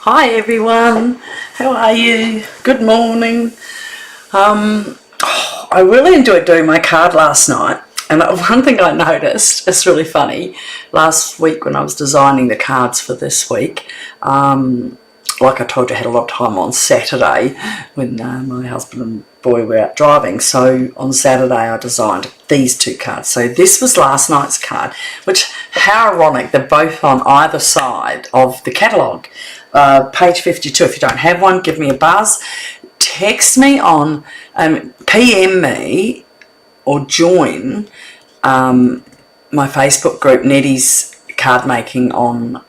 Hi everyone, how are you? Good morning. I really enjoyed doing my card last night, and one thing I noticed, it's really funny, last week when I was designing the cards for this week, like I told you, I had a lot of time on Saturday when my husband and boy were out driving. So on Saturday I designed these two cards. So this was last night's card, which, how ironic, they're both on either side of the catalogue. Page 52. If you don't have one, give me a buzz. Text me on, PM me or join my Facebook group, Nettie's Card Making, on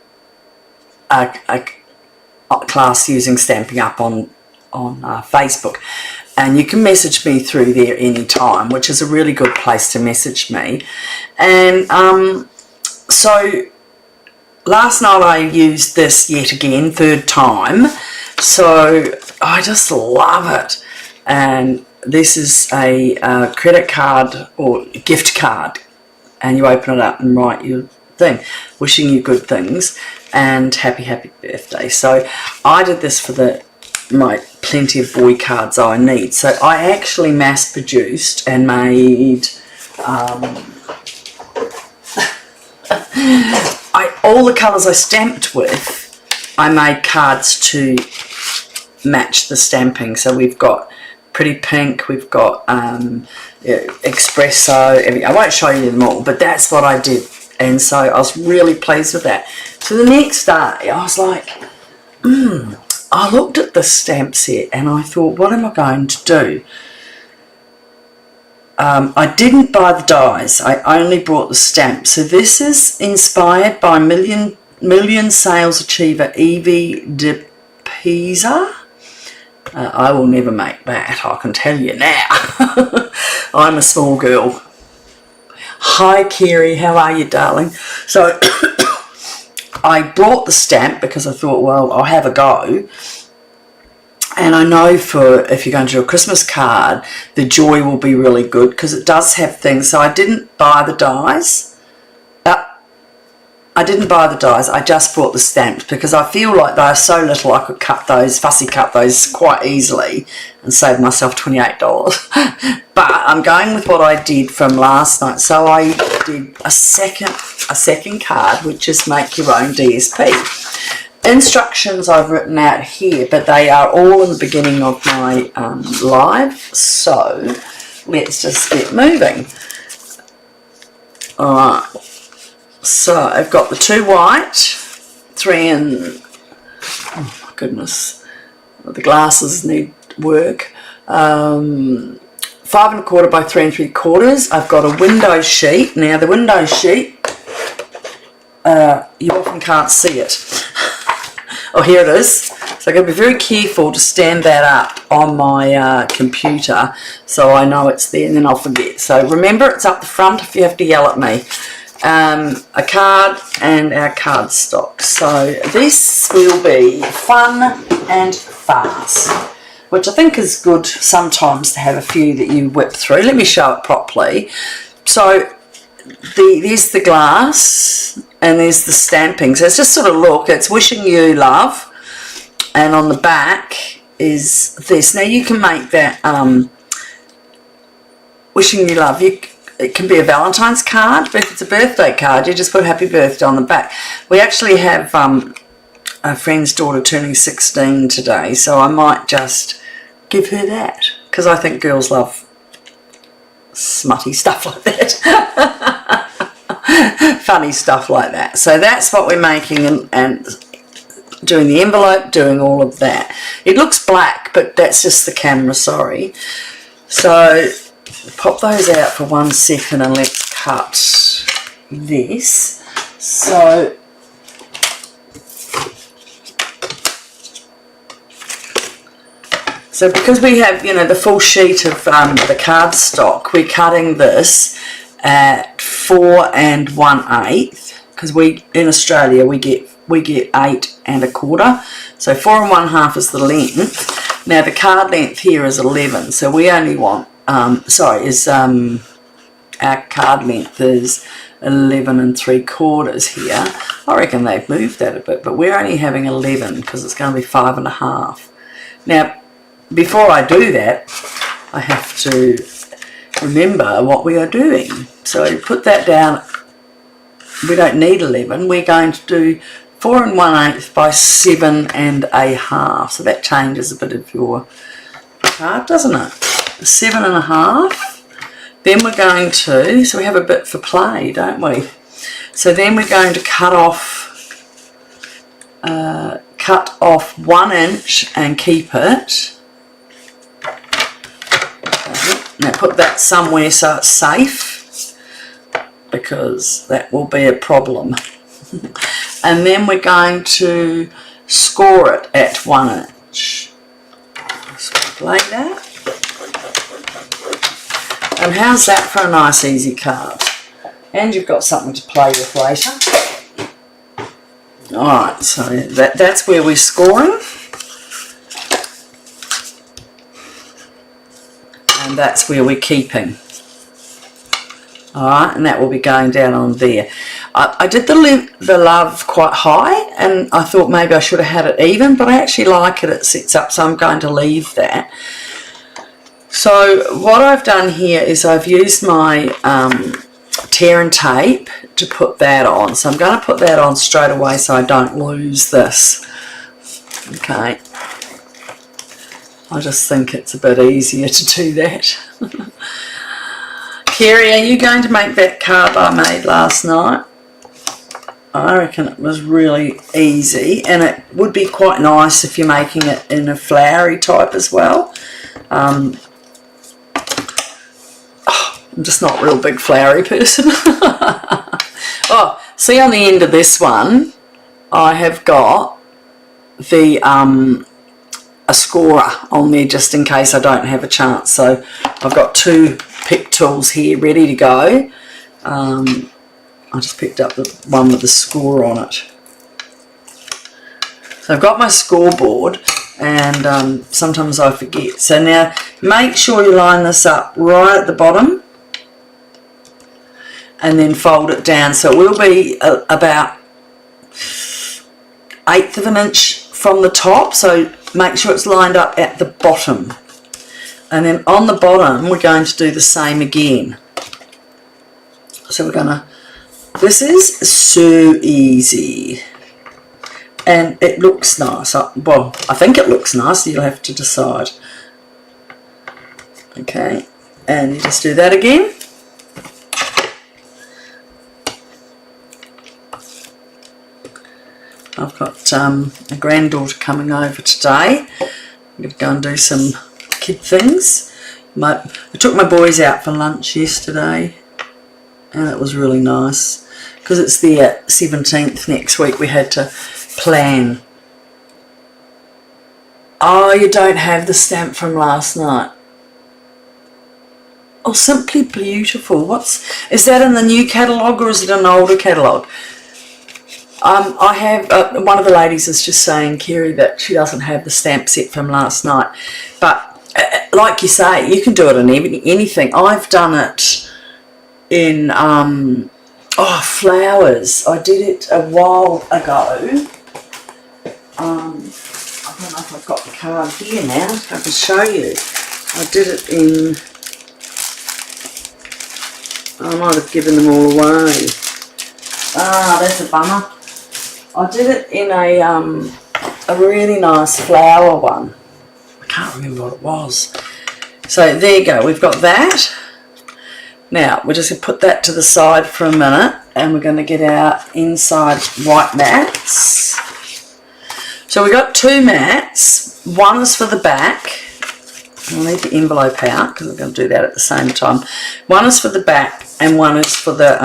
a class using Stampin' Up on Facebook, and you can message me through there anytime, which is a really good place to message me. And so last night I used this yet again, third time, so I just love it. And this is a credit card or gift card, and you open it up and write your thing, wishing you good things and happy birthday. So I did this for my plenty of boy cards I need. So I actually mass produced and made all the colours I stamped with, I made cards to match the stamping. So we've got pretty pink, we've got espresso, everything. I won't show you them all, but that's what I did. And so I was really pleased with that. So the next day I was like, I looked at the stamp set and I thought, what am I going to do? I didn't buy the dies, I only bought the stamps. So this is inspired by million sales achiever Evie DiPiazza. I will never make that, I can tell you now. I'm a small girl. Hi Kerry, how are you, darling? So I brought the stamp because I thought, well, I'll have a go. And I know if you're going to do a Christmas card, the joy will be really good because it does have things. So I didn't buy the dies. I just bought the stamps because I feel like they're so little I could fussy cut those quite easily and save myself $28. But I'm going with what I did from last night. So I did a second card, which is make your own DSP. Instructions I've written out here, but they are all in the beginning of my live. So let's just get moving. All right. So I've got the two white, 3 and, oh my goodness, the glasses need work, 5 1/4 by 3 3/4. I've got a window sheet. Now the window sheet, you often can't see it. Oh, here it is. So I've got to be very careful to stand that up on my computer so I know it's there and then I'll forget. So remember, it's up the front if you have to yell at me. A card and our card stock. So this will be fun and fast, which I think is good sometimes to have a few that you whip through. Let me show it properly. So there's the glass and there's the stamping. So it's just sort of look, it's wishing you love, and on the back is this. Now you can make that wishing you love. It can be a Valentine's card, but if it's a birthday card, you just put happy birthday on the back. We actually have a friend's daughter turning 16 today, so I might just give her that because I think girls love smutty stuff like that. Funny stuff like that. So that's what we're making and doing the envelope, doing all of that. It looks black, but that's just the camera, sorry. So pop those out for 1 second and let's cut this. So because we have, you know, the full sheet of the card stock, we're cutting this at 4 1/8 because in Australia we get 8 1/4. So 4 1/2 is the length. Now the card length here is 11, so we only want our card length is 11 3/4 here. I reckon they've moved that a bit, but we're only having 11 because it's going to be 5 1/2. Now, before I do that, I have to remember what we are doing. So put that down. We don't need 11. We're going to do 4 1/8 by 7 1/2. So that changes a bit of your card, doesn't it? 7 1/2. Then we're going to, so we have a bit for play, don't we? So then we're going to cut off 1 inch and keep it. Okay. Now put that somewhere so it's safe, because that will be a problem. And then we're going to score it at 1 inch. Like that. And how's that for a nice easy card? And you've got something to play with later. Alright, so that's where we're scoring. And that's where we're keeping. Alright, and that will be going down on there. I did the love quite high, and I thought maybe I should have had it even, but I actually like it. It sits up, so I'm going to leave that. So what I've done here is I've used my tear and tape to put that on. So I'm going to put that on straight away so I don't lose this. Okay. I just think it's a bit easier to do that. Kerry, are you going to make that card I made last night? I reckon it was really easy, and it would be quite nice if you're making it in a flowery type as well. I'm just not a real big flowery person. Oh, see on the end of this one, I have got the a scorer on there just in case I don't have a chance. So I've got 2 pick tools here ready to go. I just picked up the one with the score on it. So I've got my scoreboard, and sometimes I forget. So now make sure you line this up right at the bottom and then fold it down. So it will be about 1/8 of an inch from the top, so make sure it's lined up at the bottom. And then on the bottom we're going to do the same again. So we're going to, this is so easy, and it looks nice. Well, I think it looks nice, you'll have to decide. Okay, and you just do that again. I've got a granddaughter coming over today. I'm going to go and do some kid things. I took my boys out for lunch yesterday, and it was really nice because it's the 17th next week. We had to plan. Oh, you don't have the stamp from last night. Oh, Simply Beautiful. Is that in the new catalogue or is it an older catalogue? I have, one of the ladies is just saying, Kerry, that she doesn't have the stamp set from last night. But like you say, you can do it in anything. I've done it in, flowers. I did it a while ago. I don't know if I've got the card here now, if I can show you. I did it in, I might have given them all away. Ah, that's a bummer. I did it in a really nice flower one. I can't remember what it was. So there you go, we've got that. Now we're just going to put that to the side for a minute, and we're going to get our inside white mats. So we've got 2 mats. One is for the back. I'll need the envelope out because we're going to do that at the same time. One is for the back and one is for the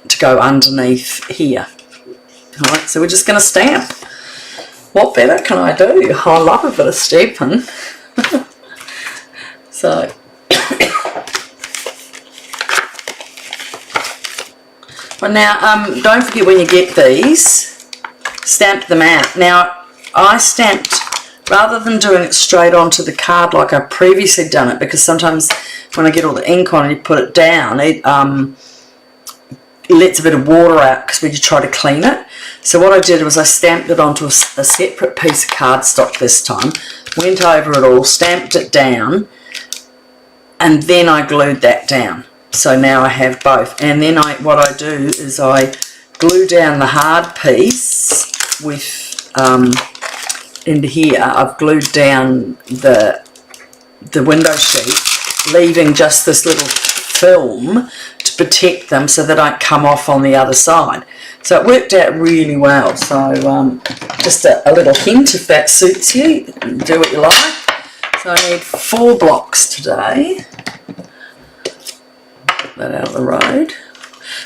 to go underneath here. Alright, so we're just going to stamp. What better can I do? I love a bit of stamping. So, but now don't forget when you get these, stamp them out. Now I stamped, rather than doing it straight onto the card like I previously done it, because sometimes when I get all the ink on and you put it down, lets a bit of water out because we try to clean it. So what I did was I stamped it onto a separate piece of cardstock this time, went over it all, stamped it down, and then I glued that down. So now I have both. And then what I do is I glue down the hard piece with into here. I've glued down the window sheet, leaving just this little film to protect them so they don't come off on the other side. So it worked out really well. So just a little hint, if that suits you, do what you like. So I need 4 blocks today. Put that out of the road.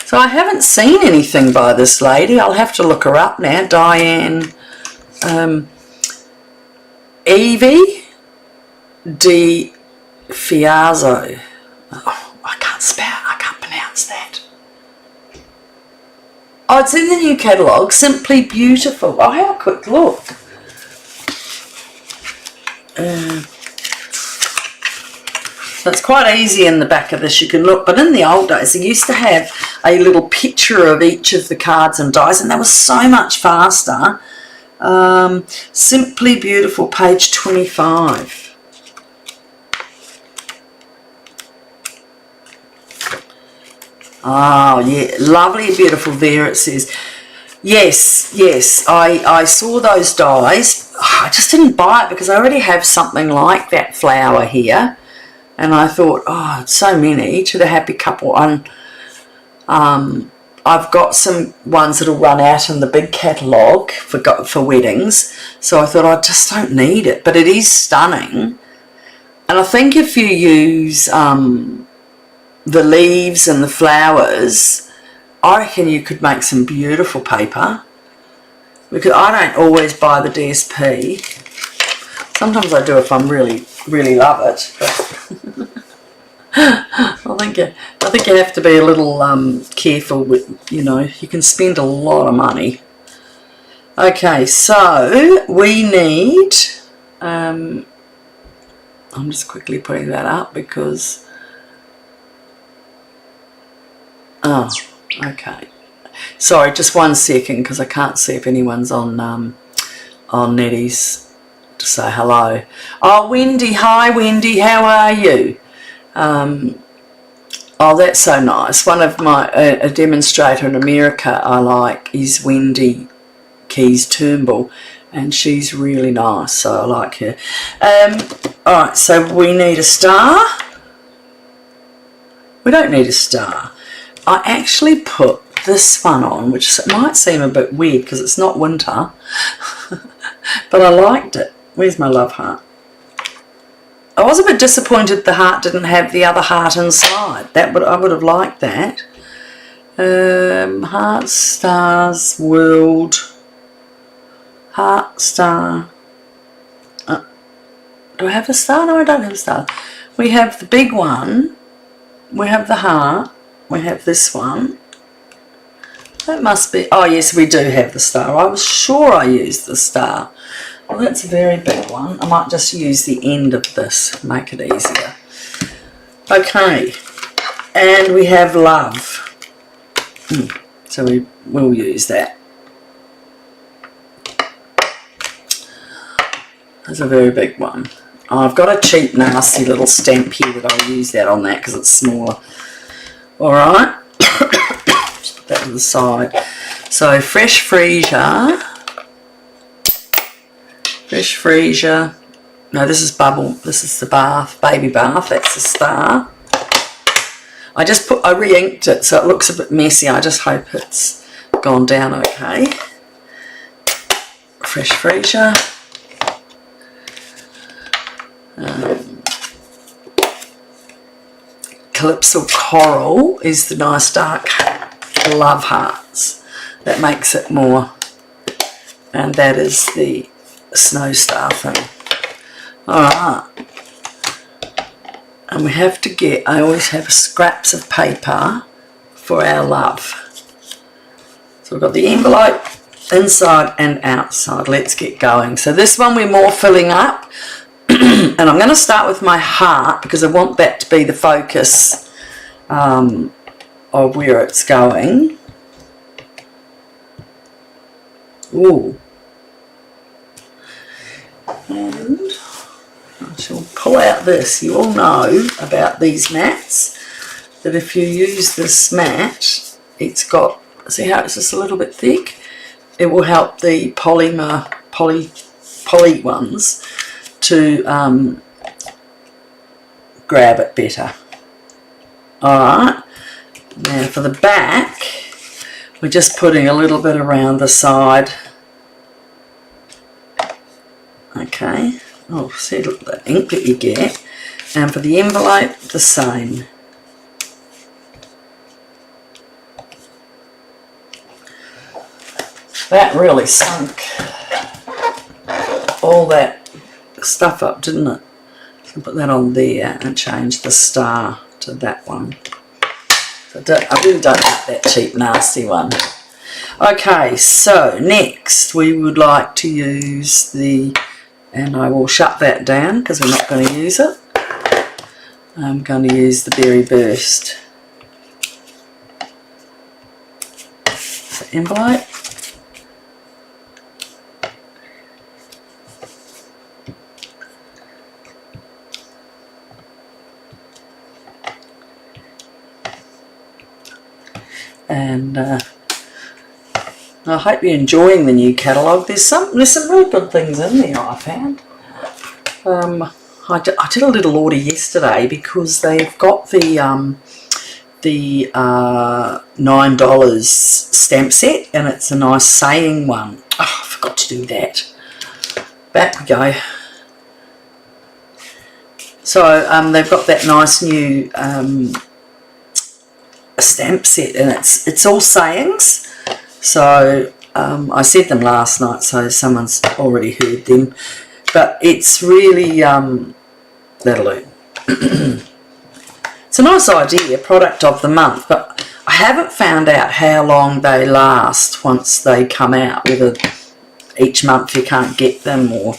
So I haven't seen anything by this lady. I'll have to look her up now. Diane, Evie DiPiazza. Oh, I can't spell, I can't pronounce that. Oh, it's in the new catalogue, Simply Beautiful. I'll have a quick look. So it's quite easy in the back of this, you can look, but in the old days they used to have a little picture of each of the cards and dies, and that was so much faster. Simply Beautiful, page 25. Oh yeah, lovely, beautiful. There it says. Yes, I saw those dies. I just didn't buy it because I already have something like that flower here. And I thought, oh, it's so many to the happy couple. And I've got some ones that'll run out in the big catalogue for weddings. So I thought I just don't need it. But it is stunning. And I think if you use the leaves and the flowers, I reckon you could make some beautiful paper. Because I don't always buy the DSP. Sometimes I do if I'm really love it. But I think you have to be a little careful with, you know, you can spend a lot of money. Okay, so we need, I'm just quickly putting that up because, oh, okay. Sorry, just 1 second because I can't see if anyone's on Nettie's to say hello. Oh, Wendy, hi Wendy, how are you? Oh, that's so nice. One of my, a demonstrator in America I like is Wendy Keys Turnbull, and she's really nice, so I like her. Alright, so we need a star. We don't need a star. I actually put this one on, which might seem a bit weird because it's not winter, but I liked it. Where's my love heart? I was a bit disappointed the heart didn't have the other heart inside. I would have liked that. Heart, stars, world, heart, star. Do I have a star? No, I don't have a star. We have the big one. We have the heart. We have this one. That must be... Oh, yes, we do have the star. I was sure I used the star. Well, that's a very big one. I might just use the end of this, make it easier. Okay, and we have love. So we will use that. That's a very big one. Oh, I've got a cheap, nasty little stamp here that I'll use that on that because it's smaller. Alright, just put that to the side. So, fresh Freesia. Fresh Freesia. No, this is bubble. This is the bath, baby bath. That's the star. I re-inked it so it looks a bit messy. I just hope it's gone down okay. Fresh Freesia. Calypso Coral is the nice dark love hearts. That makes it more. And that is the snow star thing. Alright. And we have to get, I always have scraps of paper for our love. So we've got the envelope inside and outside. Let's get going. So this one we're more filling up. And I'm going to start with my heart because I want that to be the focus of where it's going. Ooh. And I shall pull out this. You all know about these mats, that if you use this mat, it's got, see how it's just a little bit thick? It will help the poly ones to grab it better. Alright, now for the back, we're just putting a little bit around the side. Okay, oh, see, look, the ink that you get. And for the envelope, the same. That really sunk all that stuff up, didn't it? So put that on there and change the star to that one. So I really don't like that cheap, nasty one. Okay, so next we would like to use the, and I will shut that down because we're not going to use it. I'm going to use the Berry Burst envelope. And I hope you're enjoying the new catalogue. There's some really good things in there, I found. I did a little order yesterday because they've got the $9 stamp set, and it's a nice saying one. Oh, I forgot to do that. Back we go. So they've got that nice new stamp set, and it's all sayings. So I said them last night, so someone's already heard them, but it's really that'll do. It's a nice idea, product of the month, but I haven't found out how long they last once they come out, whether each month you can't get them, or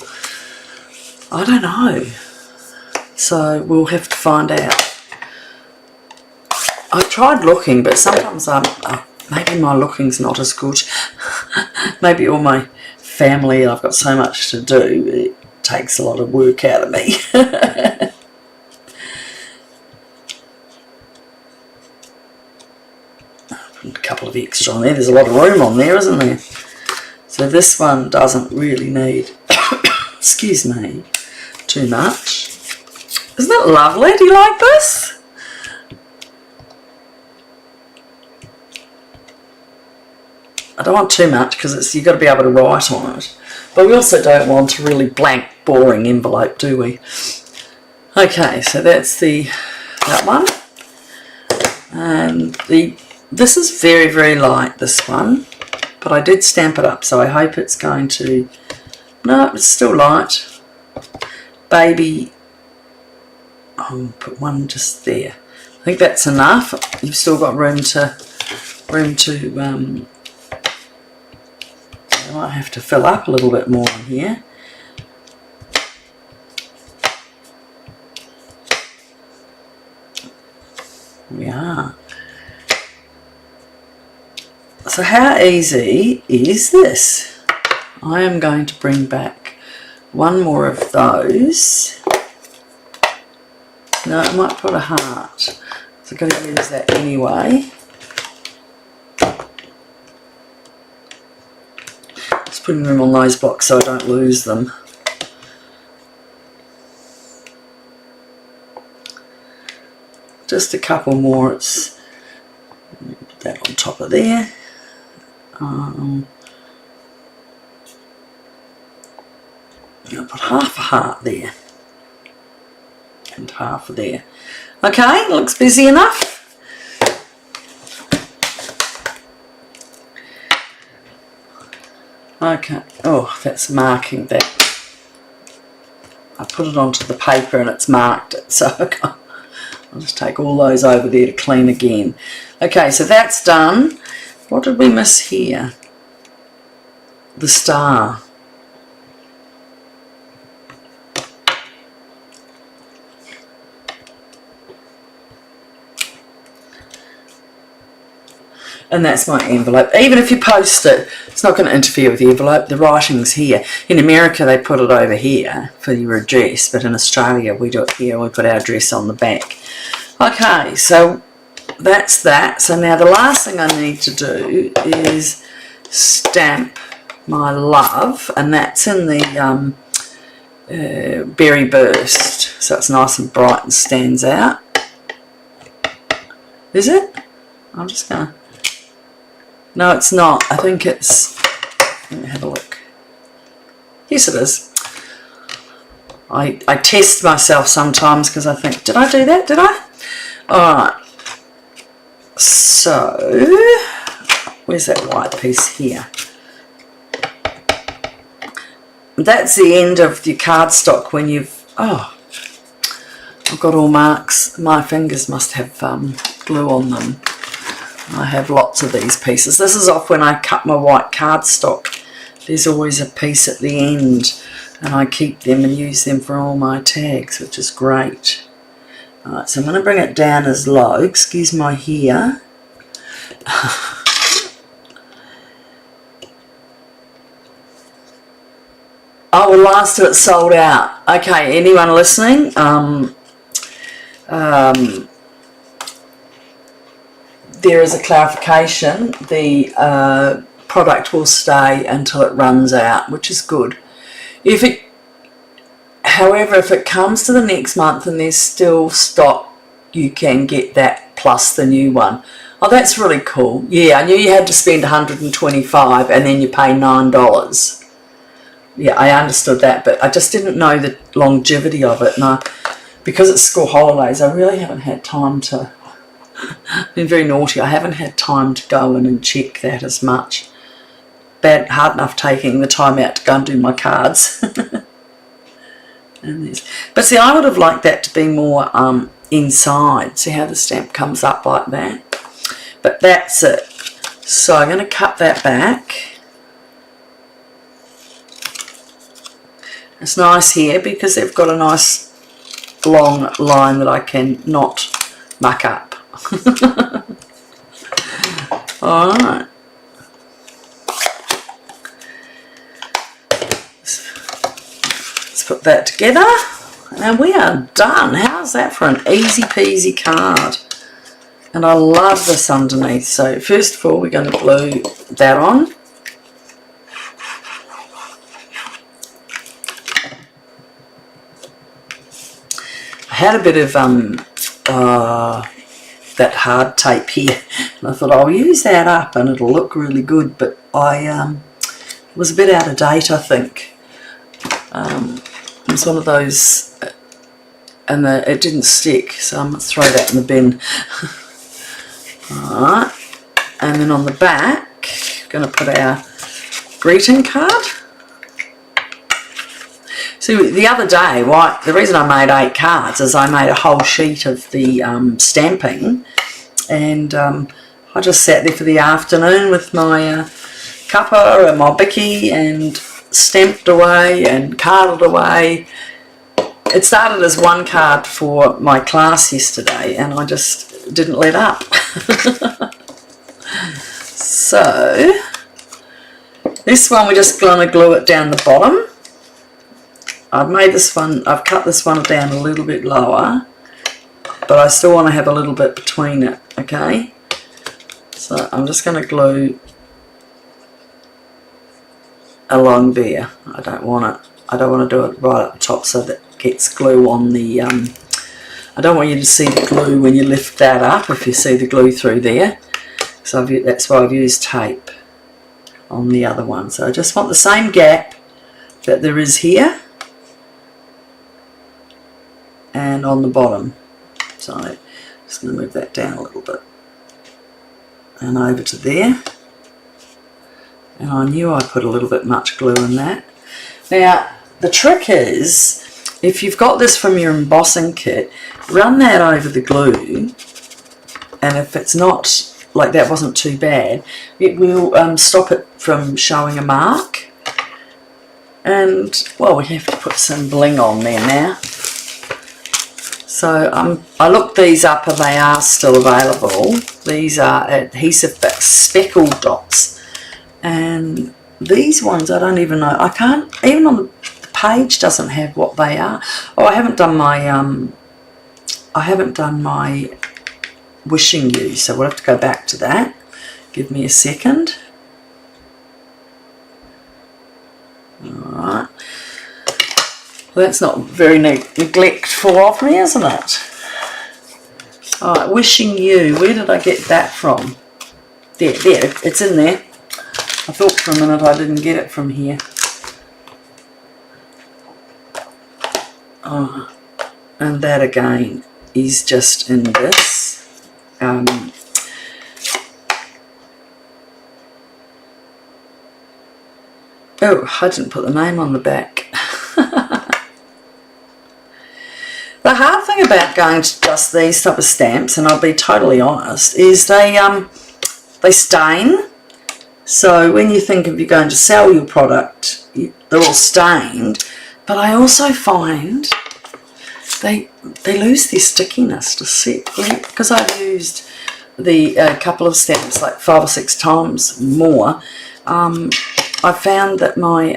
I don't know, so we'll have to find out. I tried looking, but sometimes maybe my looking's not as good. Maybe all my family, I've got so much to do, it takes a lot of work out of me. Put a couple of extra on there. There's a lot of room on there, isn't there? So this one doesn't really need, excuse me, too much. Isn't that lovely? Do you like this? I don't want too much because you've got to be able to write on it. But we also don't want a really blank, boring envelope, do we? Okay, so that's that one. And this is very, very light, this one. But I did stamp it up, so I hope it's going to... No, it's still light. Baby... I'll put one just there. I think that's enough. You've still got room to I might have to fill up a little bit more in here. We are. So how easy is this? I am going to bring back one more of those. No, I might put a heart. So I've got to use that anyway. Putting them on those blocks so I don't lose them. Just a couple more. Put that on top of there. I'll put half a heart there and half there. Okay, looks busy enough. Okay, oh, that's marking that. I put it onto the paper and it's marked it, so I'll just take all those over there to clean again. Okay, so that's done. What did we miss here? The star. And that's my envelope. Even if you post it, it's not going to interfere with the envelope. The writing's here. In America, they put it over here for your address, but in Australia, we do it here. We put our address on the back. Okay, so that's that. So now the last thing I need to do is stamp my love, and that's in the Berry Burst. So it's nice and bright and stands out. Is it? I'm just going to... No, it's not. I think it's... Let me have a look. Yes, it is. I test myself sometimes because I think, did I do that? Did I? Alright. So, where's that white piece here? That's the end of your cardstock when you've... Oh, I've got all marks. My fingers must have glue on them. I have lots of these pieces. This is off when I cut my white cardstock. There's always a piece at the end, and I keep them and use them for all my tags, which is great. Alright, so I'm going to bring it down as low. Excuse my hair. Oh, well, last of it sold out. Okay, anyone listening? There is a clarification. The product will stay until it runs out, which is good. However, if it comes to the next month and there's still stock, you can get that plus the new one. Oh, that's really cool. Yeah, I knew you had to spend $125 and then you pay $9. Yeah, I understood that, but I just didn't know the longevity of it. And because it's school holidays, I really haven't had time to... been very naughty. I haven't had time to go in and check that as much. Hard enough taking the time out to go and do my cards. But see, I would have liked that to be more inside. See how the stamp comes up like that? But that's it. So I'm going to cut that back. It's nice here because they've got a nice long line that I can not muck up. Alright. Let's put that together and we are done. How's that for an easy peasy card? And I love this underneath. So first of all, we're going to glue that on. I had a bit of that hard tape here, and I thought I'll use that up and it'll look really good, but I was a bit out of date, I think. It was one of those, and it didn't stick, so I'm going to throw that in the bin. Alright, and then on the back, we're going to put our greeting card. So the other day, the reason I made 8 cards is I made a whole sheet of the stamping, and I just sat there for the afternoon with my cuppa and my bicky and stamped away and carded away. It started as 1 card for my class yesterday, and I just didn't let up. So this one, we're just going to glue it down the bottom. I've cut this one down a little bit lower, but I still want to have a little bit between it, okay? So I'm just going to glue along there. I don't want to do it right at the top so that it gets glue on the, I don't want you to see the glue when you lift that up, if you see the glue through there. So that's why I've used tape on the other one. So I just want the same gap that there is here and on the bottom. So I'm just going to move that down a little bit and over to there. And I knew I put a little bit much glue in that. Now the trick is, if you've got this from your embossing kit, run that over the glue, and if it's not, like that wasn't too bad, it will stop it from showing a mark. And well, we have to put some bling on there now. So I looked these up and they are still available. These are Adhesive Speckled dots. And these ones I don't even know. I can't, even on the page doesn't have what they are. Oh, I haven't done my wishing you, so we'll have to go back to that. Give me a second. Alright. Well, that's not very neglectful of me, isn't it? Alright, wishing you. Where did I get that from? There, it's in there. I thought for a minute I didn't get it from here. Oh, and that again is just in this. Oh, I didn't put the name on the back. The hard thing about going to just these type of stamps, and I'll be totally honest, is they stain. So when you think of you're going to sell your product, they're all stained. But I also find they lose their stickiness to set, because I've used the couple of stamps like 5 or 6 times more. I found that my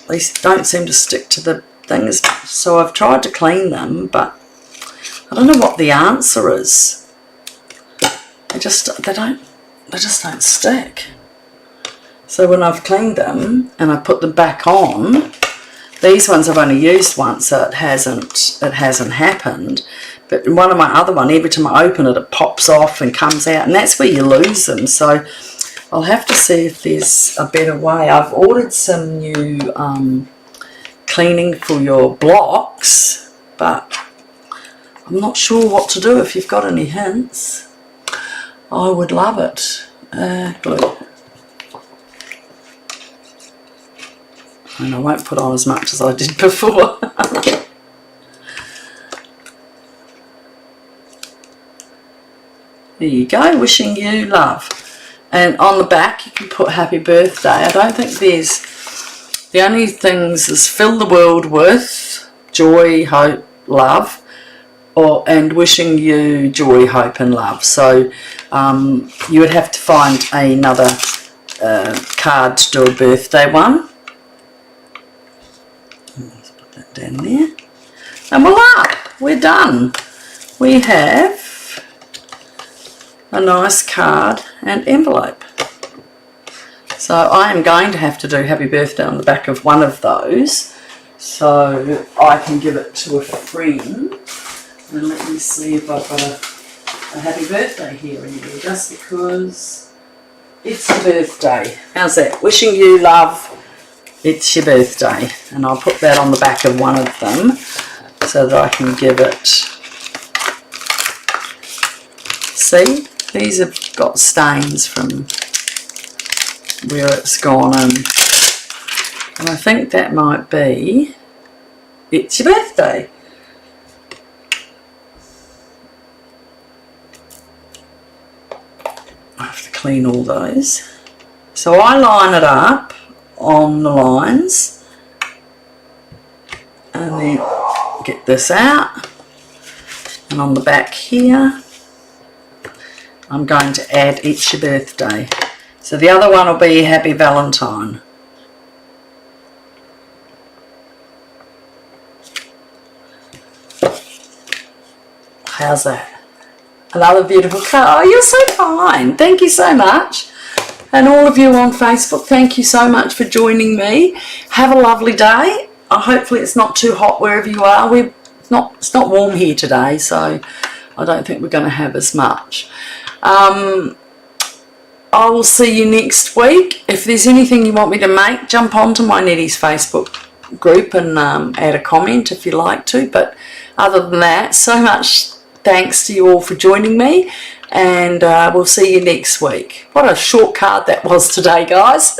they don't seem to stick to the things, so I've tried to clean them, but I don't know what the answer is. They just don't stick. So when I've cleaned them and I put them back on, these ones I've only used once, so it hasn't happened. But in one of my other one, every time I open it, it pops off and comes out, and that's where you lose them. So I'll have to see if there's a better way. I've ordered some new cleaning for your blocks, but I'm not sure what to do. If you've got any hints, I would love it. Glue. And I won't put on as much as I did before. There you go, wishing you love. And on the back you can put happy birthday. I don't think there's, the only things is fill the world with joy, hope, love, and wishing you joy, hope and love. So you would have to find another card to do a birthday one. Let's put that down there. And voila, we're done. We have a nice card and envelope. So I am going to have to do happy birthday on the back of one of those, so I can give it to a friend. And let me see if I've got a happy birthday here in here, just because it's your birthday. How's that? Wishing you love, it's your birthday. And I'll put that on the back of one of them so that I can give it. See, these have got stains from where it's gone in. And I think that might be it's your birthday. I have to clean all those. So I line it up on the lines and then get this out, and on the back here I'm going to add it's your birthday. So the other one will be Happy Valentine. How's that? Another beautiful card. Oh, you're so kind. Thank you so much. And all of you on Facebook, thank you so much for joining me. Have a lovely day. Hopefully it's not too hot wherever you are. It's not warm here today, so I don't think we're going to have as much. I will see you next week. If there's anything you want me to make, jump onto my Nettie's Facebook group and add a comment if you like to. But other than that, so much thanks to you all for joining me, and we'll see you next week. What a short card that was today, guys.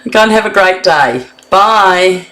Go and have a great day. Bye.